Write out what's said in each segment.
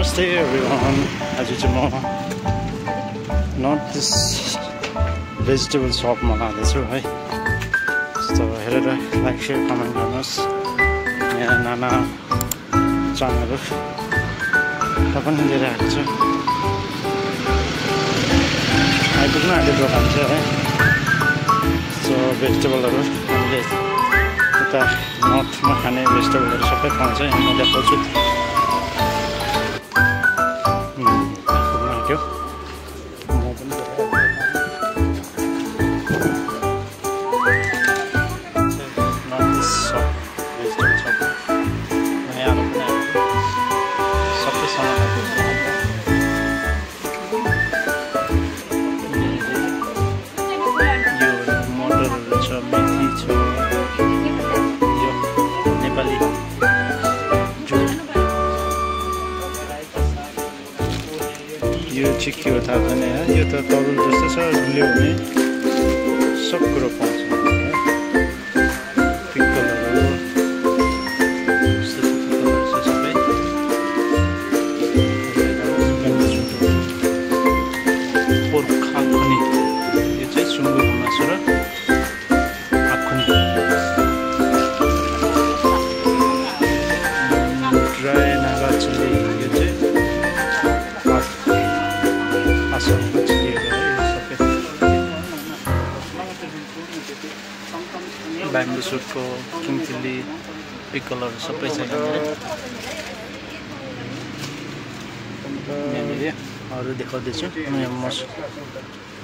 Namaste everyone. आज चाहिँ म नर्थ इस्ट भेजिटेबल सपमा लाँदैछु है। यस्तो हेरेर लाइक सेयर कमेन्ट गर्नुहोस्। यहाँ नाना चनाहरू पनि लिएर आएको छु। आइपुग्नु आँट्यो दोकान चाहिँ है। सो भेजिटेबलहरू हामीले उता नर्थमा खाने भेजिटेबलहरू सबै पाउँछ। यहाँ म देखाउँछु। यो चाहिँ के हो थाहा छैन है। यो त तरुल जस्तो छ, लियो भने सब कुरो पाउँछ है। पिक्कलहरू सबै पोर्क आखुनी, यो चाहिँ सुँगुरको मासु र आखुनी, ड्राई नागा चिल्ली, यो चाहिँ ब्याम्बू सुटको किङ चिल्ली, पिक्कलहरू सबै छ यहाँनिर। अरू देखाउँदैछु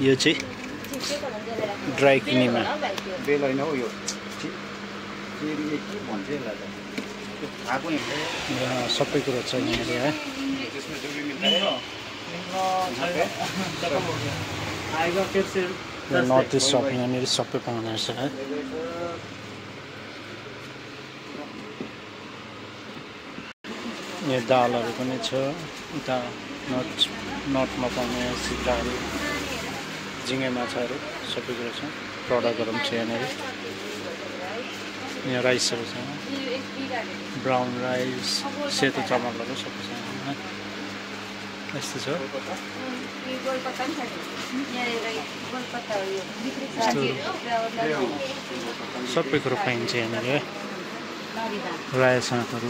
यो चाहिँ ड्राई किनेमा सबै कुरो छ यहाँनिर है। नर्थ इस्ट सप यहाँनिर सबै पाउँदो रहेछ है। यहाँ दालहरू पनि छ। उता नर्थमा पाउने सिक्काहरू, झिँगे माछाहरू सबै कुरो छ। प्रडक्टहरू पनि छ यहाँनिर। यहाँ राइसहरू छ, ब्राउन राइस, सेतो चामलहरू सबै छ है। यस्तो छ। सबै कुरो पाइन्छ यहाँनिर है। रायो सागहरू,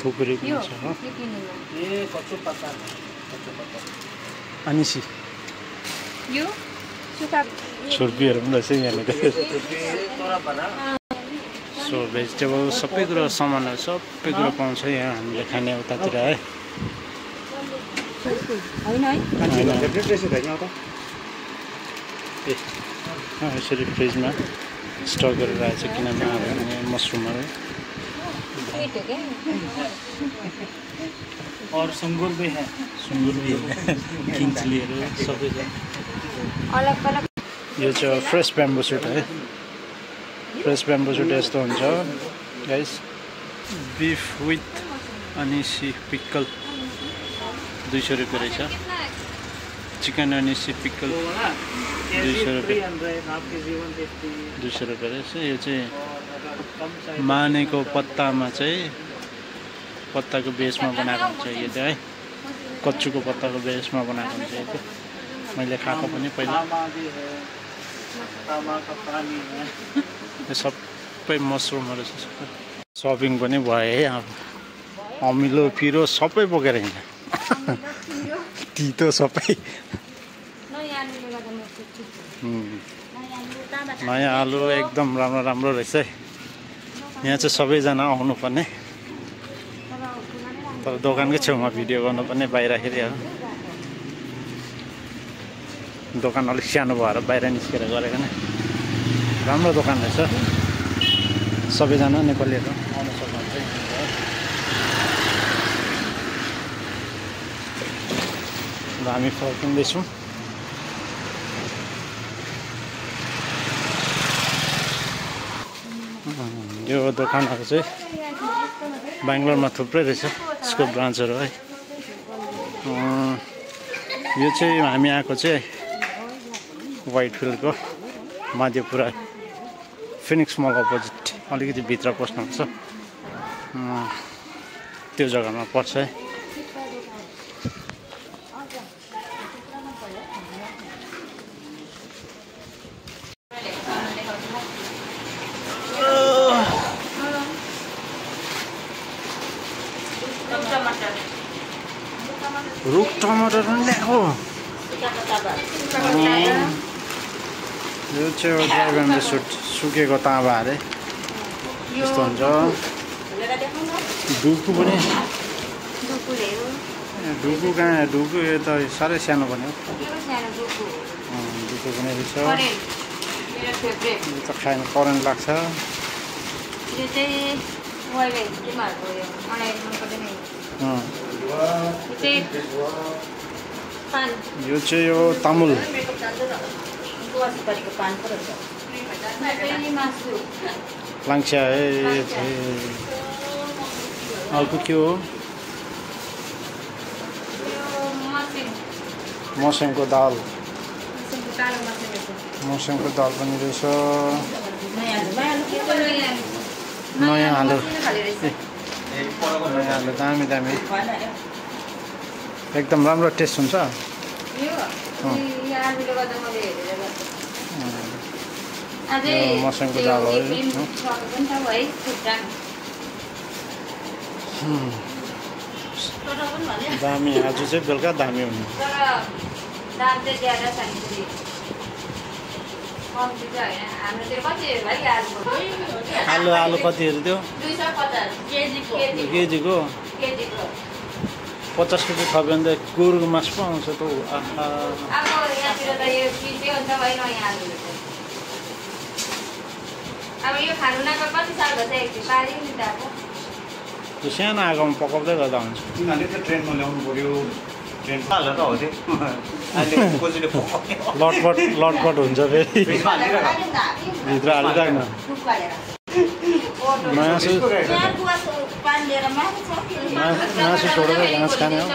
खुकुरी पनि छ। अनिसी छुर्पीहरू पनि रहेछ यहाँनिर। सो भेजिटेबल सबै कुरो सामानहरू सबै कुरो पाउँछ यहाँ हामीले खाने उतातिर है। यसरी फ्रिजमा स्टक गरेर राखेको छ, किनभने मसरुमहरू और सुँगुर भी है, किङ चिल्लीहरू सबै छ। यो चाहिँ फ्रेस ब्याम्बू सुट है। फ्रेस ब्याम्बू सुट यस्तो हुन्छ गाइस। बिफ विथ अनिसी पिक्कल 200 रुपियाँ रहेछ। चिकन अनिसी पिक्कल 200 रुपियाँ रहेछ। यो चाहिँ मानेको पत्तामा चाहिँ पत्ताको बेसमा बनाएको हुन्छ यो चाहिँ है। कच्चुको पत्ताको बेसमा बनाएको हुन्छ यो चाहिँ। मैले खाएको पनि पहिला। सबै मसरुमहरू छ। सपिङ पनि भयो है। अब अमिलो पिरो सबै बोकेर हिँड्छ। तितो सबै। नयाँ आलु एकदम राम्रो राम्रो रहेछ है। यहाँ चाहिँ सबैजना आउनुपर्ने, तर दोकानकै छेउमा भिडियो गर्नुपर्ने बाहिरखेरि अब। दोकान अलिक सानो भएर बाहिर निस्केर गरेको नि। राम्रो दोकान रहेछ। सबैजना नेपालीहरू आउन सक्नुहुन्छ। र हामी फर्किँदैछौँ। यो दोकानहरू चाहिँ बेङ्गलोरमा थुप्रै रहेछ, यसको ब्रान्चहरू है। यो चाहिँ हामी आएको चाहिँ व्हाइटफिल्डको मध्यपुरा फिनिक्स मल अपोजिट अलिकति भित्र पस्नुपर्छ त्यो जग्गामा पर्छ है। रुख टमाटर पनि ल्याएको यो चाहिँ हो ड्राई ब्याम्बो सुट सुकेको ताँबा अरे यस्तो हुन्छ। ढुकु पनि ढुकु कहाँ ढुकु यो त साह्रै सानो पनि हो। ढुकु पनि रहेछ यो त खान करेन्ट लाग्छ। यो चाहिँ हो तामुल लाङ्स्या है। अर्को के हो मस्याङको दाल मस्याङको दाल पनि रहेछ। नयाँ आलु नयाँ आलु दामी दामी एकदम राम्रो टेस्ट हुन्छ। मस्याङको दाल हो दामी आज चाहिँ बेलुका दामी हुने। आलु आलु कतिहरू त्यो केजीको 50 रुपियाँ थप्यो भने त गोरुको मासु पो आउँछ त। त्यो सानो आगोमा पकाउँदै गर्दा हुन्छ। ट्रेनमा ल्याउनु पर्यो लटपट हुन्छ फेरि भित्र हालिराख्न। मासु छोडेर घाँस खाने हो।